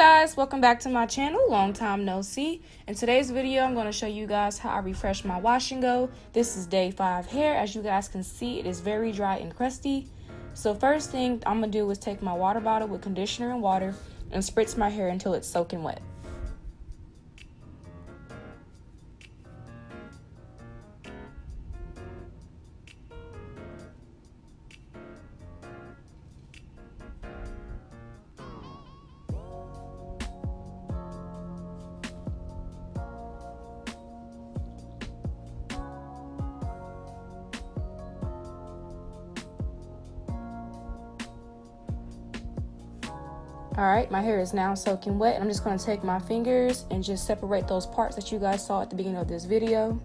Guys, welcome back to my channel. Long time no see. In today's video, I'm going to show you guys how I refresh my wash and go. This is day 5 hair. As you guys can see, it is very dry and crusty. So first thing I'm going to do is take my water bottle with conditioner and water and spritz my hair until it's soaking wet. Alright, my hair is now soaking wet, and I'm just going to take my fingers and just separate those parts that you guys saw at the beginning of this video.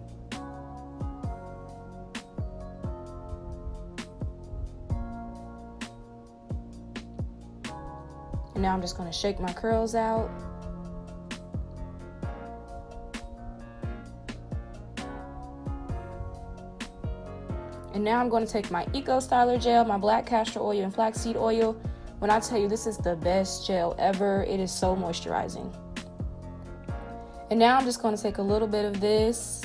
And now I'm just going to shake my curls out. And now I'm going to take my Eco Styler gel, my black castor oil, and flaxseed oil. When I tell you this is the best gel ever, it is so moisturizing. And now I'm just going to take a little bit of this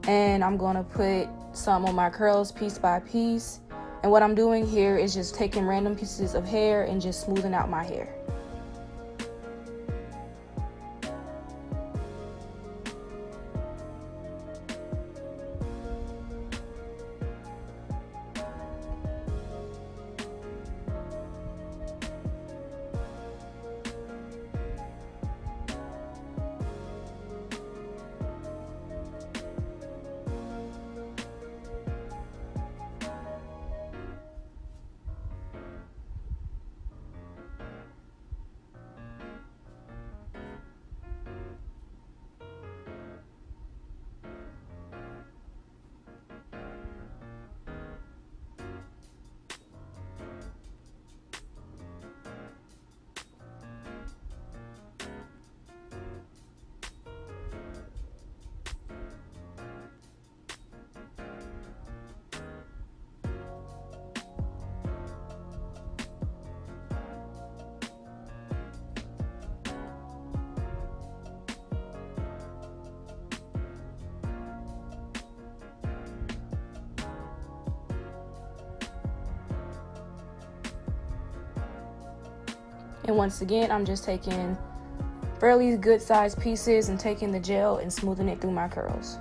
and I'm going to put some on my curls piece by piece. And what I'm doing here is just taking random pieces of hair and just smoothing out my hair. And once again, I'm just taking fairly good sized pieces and taking the gel and smoothing it through my curls.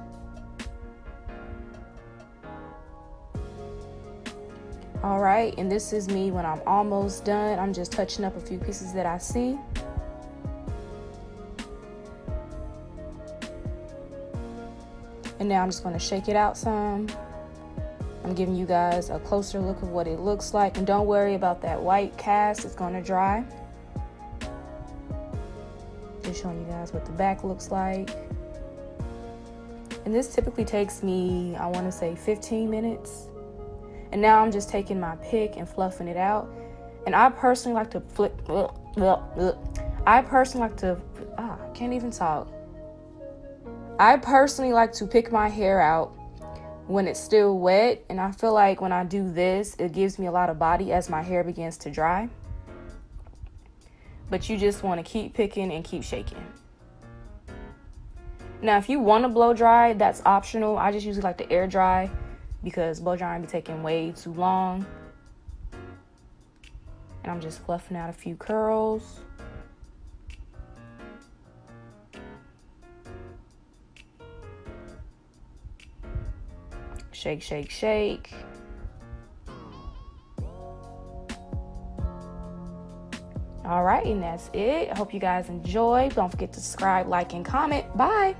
All right, and this is me when I'm almost done. I'm just touching up a few pieces that I see. And now I'm just going to shake it out some. I'm giving you guys a closer look of what it looks like. And don't worry about that white cast, it's going to dry. Just showing you guys what the back looks like. And this typically takes me, I want to say 15 minutes. And now I'm just taking my pick and fluffing it out. And I personally like to can't even talk. I personally like to pick my hair out when it's still wet. And I feel like when I do this, it gives me a lot of body as my hair begins to dry. But you just want to keep picking and keep shaking. Now, if you want to blow dry, that's optional. I just usually like to air dry because blow drying be taking way too long. And I'm just fluffing out a few curls. Shake, shake, shake. All right, and that's it. I hope you guys enjoy. Don't forget to subscribe, like, and comment. Bye.